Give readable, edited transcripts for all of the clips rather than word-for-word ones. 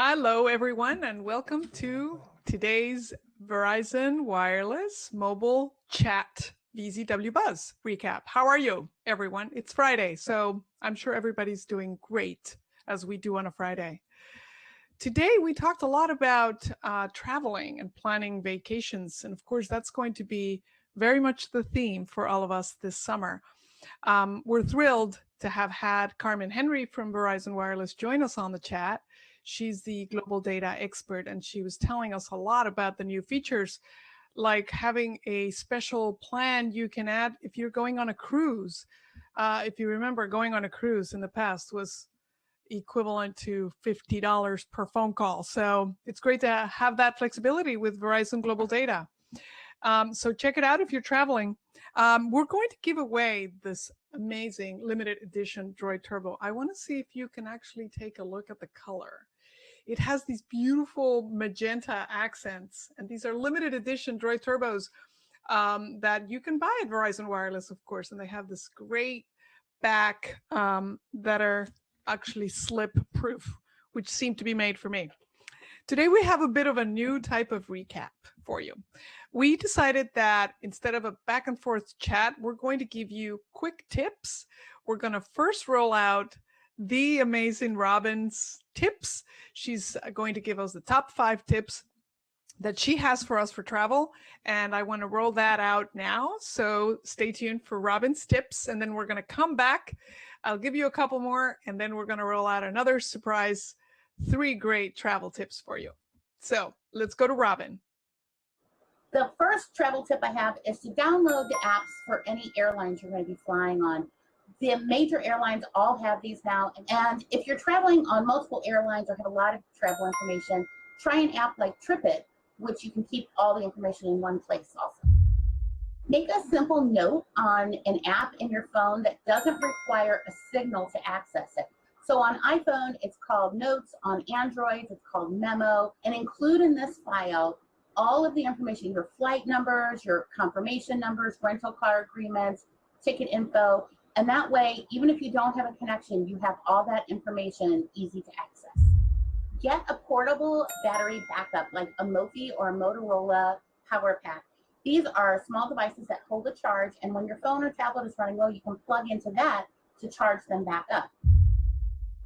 Hello, everyone, and welcome to today's Verizon Wireless Mobile Chat VZWBuzz recap. How are you, everyone? It's Friday, so I'm sure everybody's doing great, as we do on a Friday. Today, we talked a lot about traveling and planning vacations, and of course, that's going to be very much the theme for all of us this summer. We're thrilled to have had Carmen Henry from Verizon Wireless join us on the chat. She's the global data expert, and she was telling us a lot about the new features, like having a special plan you can add if you're going on a cruise. If you remember, going on a cruise in the past was equivalent to $50 per phone call. So it's great to have that flexibility with Verizon Global Data. So check it out if you're traveling. We're going to give away this amazing limited edition Droid Turbo. I want to see if you can actually take a look at the color. It has these beautiful magenta accents, and these are limited edition Droid Turbos that you can buy at Verizon Wireless, of course, and they have this great back that are actually slip proof, which seem to be made for me. Today we have a bit of a new type of recap for you. We decided that instead of a back and forth chat, we're going to give you quick tips. We're going to first roll out the amazing Robin's tips. She's going to give us the top 5 tips that she has for us for travel, and I want to roll that out now. So stay tuned for Robin's tips, and then we're going to come back. I'll give you a couple more, and then we're going to roll out another surprise 3 great travel tips for you. So let's go to Robin. The first travel tip I have is to download the apps for any airlines you're going to be flying on. The major airlines all have these now, and if you're traveling on multiple airlines or have a lot of travel information, try an app like TripIt, which you can keep all the information in one place also. Make a simple note on an app in your phone that doesn't require a signal to access it. So on iPhone, it's called Notes. On Android, it's called Memo. And include in this file all of the information, your flight numbers, your confirmation numbers, rental car agreements, ticket info. And that way, even if you don't have a connection, you have all that information easy to access. Get a portable battery backup like a Mophie or a Motorola Power Pack. These are small devices that hold a charge, and when your phone or tablet is running low, you can plug into that to charge them back up.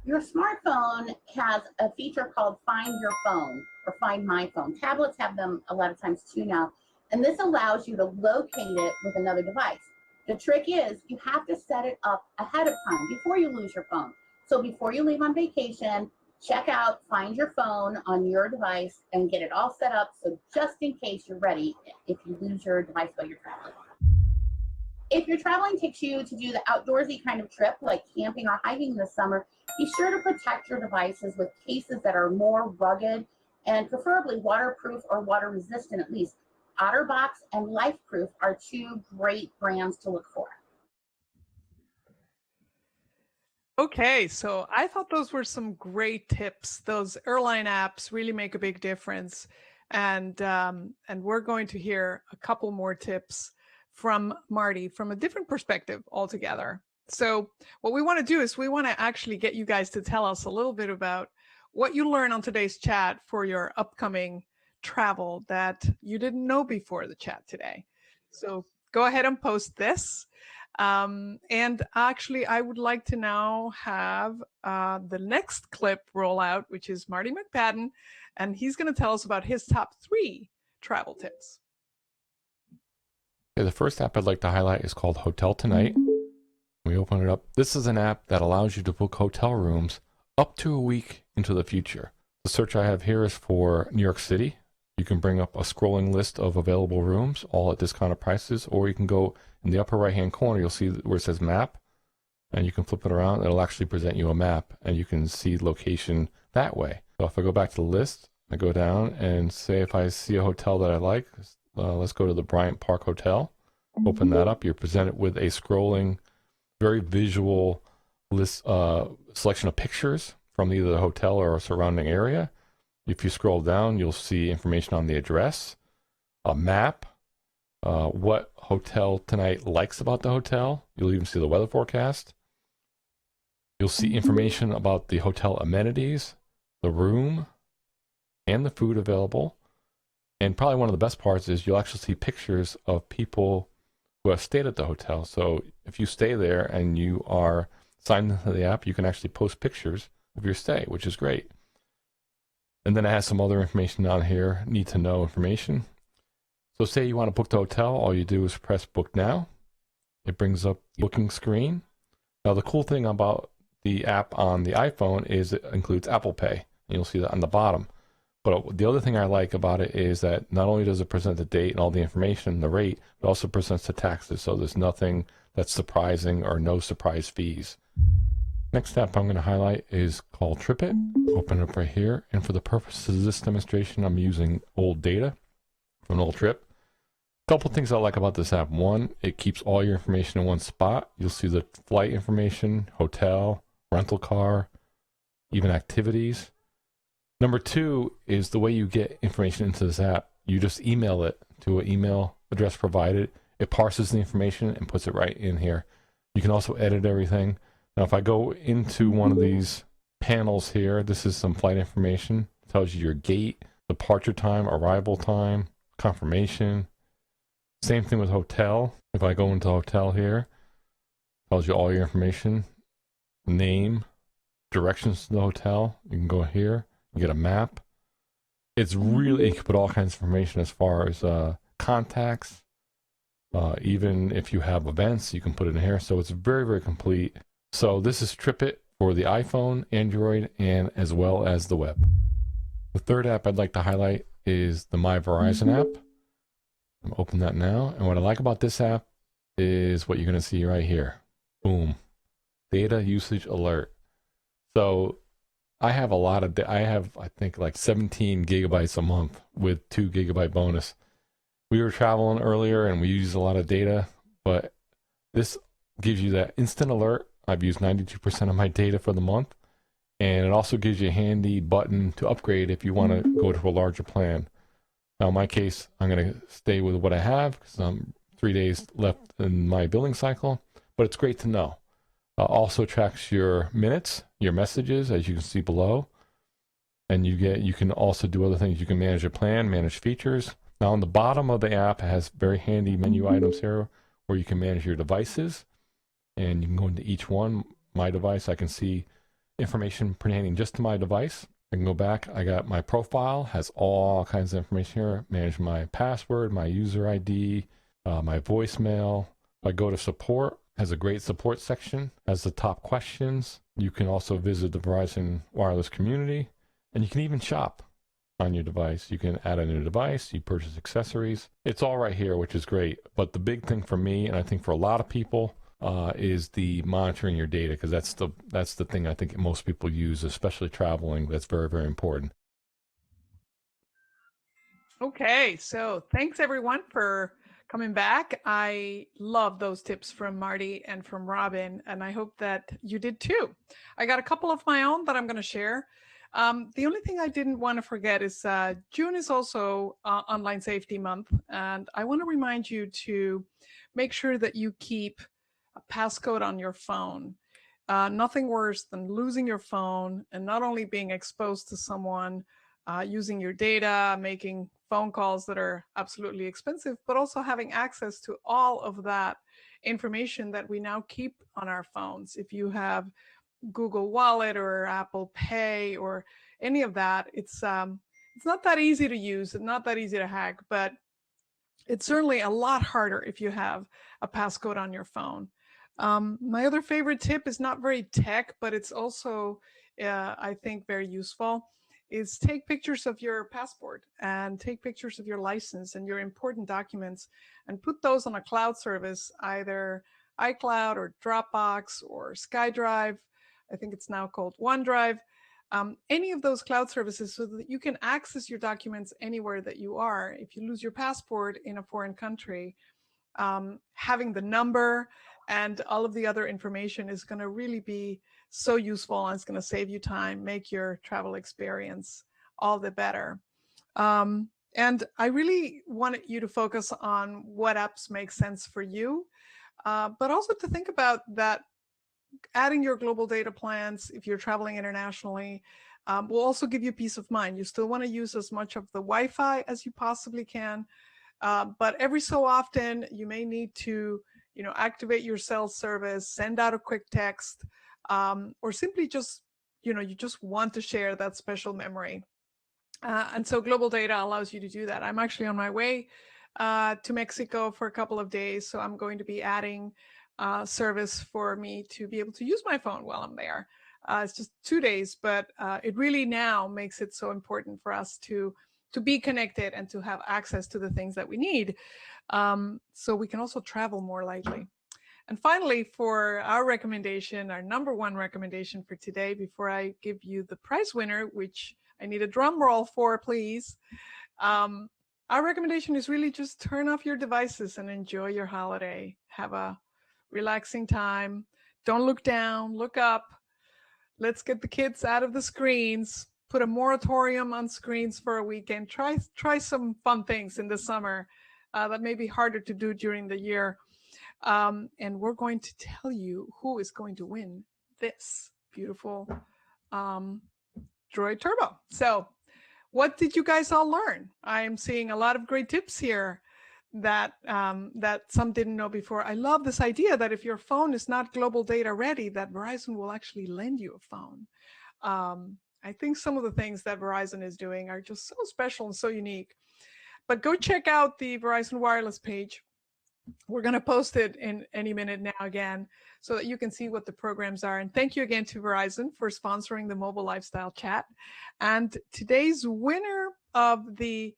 Your smartphone has a feature called Find Your Phone or Find My Phone. Tablets have them a lot of times too now, and this allows you to locate it with another device. The trick is you have to set it up ahead of time before you lose your phone. So before you leave on vacation, check out Find Your Phone on your device and get it all set up so just in case you're ready if you lose your device while you're traveling. If your traveling takes you to do the outdoorsy kind of trip like camping or hiking this summer, be sure to protect your devices with cases that are more rugged and preferably waterproof or water resistant at least. OtterBox and LifeProof are 2 great brands to look for. Okay, so I thought those were some great tips. Those airline apps really make a big difference, and we're going to hear a couple more tips from Marty from a different perspective altogether. So what we want to do is we want to actually get you guys to tell us a little bit about what you learned on today's chat for your upcoming travel that you didn't know before the chat today. So go ahead and post this. And actually, I would like to now have the next clip roll out, which is Marty McPadden, and he's going to tell us about his top 3 travel tips. Okay, the first app I'd like to highlight is called Hotel Tonight. We open it up. This is an app that allows you to book hotel rooms up to a week into the future. The search I have here is for New York City. You can bring up a scrolling list of available rooms, all at discounted prices, or you can go in the upper right-hand corner, you'll see where it says map, and you can flip it around. It'll actually present you a map, and you can see location that way. So if I go back to the list, I go down and say if I see a hotel that I like, let's go to the Bryant Park Hotel. Open that up. You're presented with a scrolling, very visual list, selection of pictures from either the hotel or a surrounding area. If you scroll down, you'll see information on the address, a map, what Hotel Tonight likes about the hotel. You'll even see the weather forecast. You'll see information about the hotel amenities, the room, and the food available. And probably one of the best parts is you'll actually see pictures of people who have stayed at the hotel. So if you stay there and you are signed into the app, you can actually post pictures of your stay, which is great. And then it has some other information on here, need to know information. So say you want to book the hotel, all you do is press book now. It brings up the booking screen. Now the cool thing about the app on the iPhone is it includes Apple Pay. And you'll see that on the bottom. But the other thing I like about it is that not only does it present the date and all the information, the rate, but also presents the taxes. So there's nothing that's surprising or no surprise fees. Next app I'm going to highlight is called TripIt. Open it up right here. And for the purposes of this demonstration, I'm using old data from an old trip. A couple things I like about this app. One, it keeps all your information in one spot. You'll see the flight information, hotel, rental car, even activities. Number two is the way you get information into this app. You just email it to an email address provided. It parses the information and puts it right in here. You can also edit everything. Now, if I go into one of these panels here, this is some flight information. It tells you your gate, departure time, arrival time, confirmation. Same thing with hotel. If I go into hotel here, it tells you all your information, name, directions to the hotel. You can go here. You get a map. It's really, you can put all kinds of information as far as contacts. Even if you have events, you can put it in here. So it's very, very complete. So this is TripIt for the iPhone, Android, and as well as the web. The third app I'd like to highlight is the My Verizon app. I'm gonna open that now. And what I like about this app is what you're going to see right here. Boom. Data usage alert. So I have a lot of, I think like 17 gigabytes a month with 2 gigabyte bonus. We were traveling earlier and we used a lot of data, but this gives you that instant alert. I've used 92% of my data for the month. And it also gives you a handy button to upgrade if you want to go to a larger plan. Now, in my case, I'm going to stay with what I have because I'm 3 days left in my billing cycle, but it's great to know. Also tracks your minutes, your messages, as you can see below. And you can also do other things. You can manage your plan, manage features. Now, on the bottom of the app, it has very handy menu items here where you can manage your devices. And you can go into each one. My device, I can see information pertaining just to my device. I can go back. I got my profile, has all kinds of information here. Manage my password, my user ID, my voicemail. If I go to support, has a great support section, has the top questions. You can also visit the Verizon Wireless community, and you can even shop on your device. You can add a new device, you purchase accessories. It's all right here, which is great. But the big thing for me, and I think for a lot of people, is the monitoring your data, because that's the thing I think most people use, especially traveling. That's very, very important. Okay, so thanks everyone for coming back. I love those tips from Marty and from Robin, and I hope that you did too. I got a couple of my own that I'm going to share. The only thing I didn't want to forget is June is also Online Safety Month, and I want to remind you to make sure that you keep a passcode on your phone. Nothing worse than losing your phone and not only being exposed to someone using your data, making phone calls that are absolutely expensive, but also having access to all of that information that we now keep on our phones. If you have Google Wallet or Apple Pay or any of that, it's not that easy to use and not that easy to hack, but it's certainly a lot harder if you have a passcode on your phone. My other favorite tip is not very tech, but it's also, I think, very useful, is take pictures of your passport and take pictures of your license and your important documents and put those on a cloud service, either iCloud or Dropbox or SkyDrive. I think it's now called OneDrive. Any of those cloud services so that you can access your documents anywhere that you are. If you lose your passport in a foreign country, having the number and all of the other information is going to really be so useful, and it's going to save you time, make your travel experience all the better. And I really wanted you to focus on what apps make sense for you, but also to think about that adding your global data plans if you're traveling internationally will also give you peace of mind. You still want to use as much of the Wi-Fi as you possibly can, but every so often you may need to, activate your cell service, send out a quick text, or simply just, you just want to share that special memory. And so global data allows you to do that. I'm actually on my way to Mexico for a couple of days, so I'm going to be adding service for me to be able to use my phone while I'm there. It's just 2 days, but it really now makes it so important for us to be connected and to have access to the things that we need, so we can also travel more lightly. And finally, for our recommendation, our number one recommendation for today, before I give you the prize winner, which I need a drum roll for, please. Our recommendation is really just turn off your devices and enjoy your holiday. Have a relaxing time. Don't look down, look up. Let's get the kids out of the screens. Put a moratorium on screens for a weekend. Try some fun things in the summer that may be harder to do during the year. And we're going to tell you who is going to win this beautiful Droid Turbo. So what did you guys all learn? I'm seeing a lot of great tips here that some didn't know before. I love this idea that if your phone is not global data ready, that Verizon will actually lend you a phone. I think some of the things that Verizon is doing are just so special and so unique. But go check out the Verizon Wireless page. We're going to post it in any minute now again, so that you can see what the programs are. And thank you again to Verizon for sponsoring the Mobile Lifestyle Chat. And today's winner of the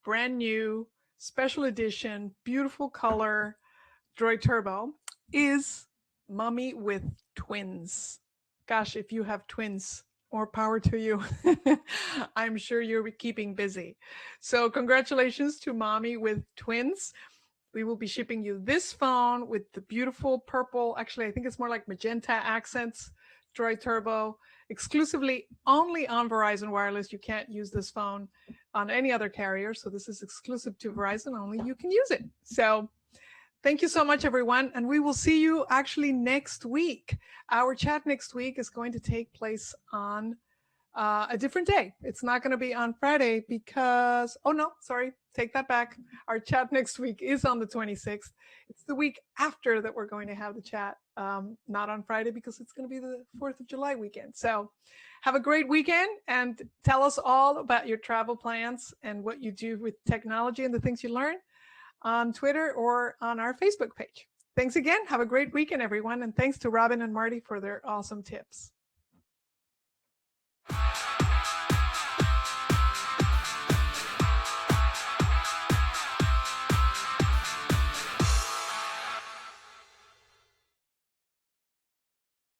brand new special edition, beautiful color Droid Turbo is Mommy with Twins. Gosh, if you have twins, more power to you. I'm sure you're keeping busy. So congratulations to Mommy with Twins. We will be shipping you this phone with the beautiful purple, actually, I think it's more like magenta accents, Droid Turbo, exclusively only on Verizon Wireless. You can't use this phone on any other carrier. So this is exclusive to Verizon, only you can use it. So thank you so much, everyone. And we will see you actually next week. Our chat next week is going to take place on a different day. It's not going to be on Friday because, oh no, sorry, take that back. Our chat next week is on the 26th. It's the week after that we're going to have the chat, not on Friday because it's going to be the 4th of July weekend. So have a great weekend and tell us all about your travel plans and what you do with technology and the things you learn on Twitter or on our Facebook page. Thanks again. Have a great weekend, everyone. And thanks to Robin and Marty for their awesome tips.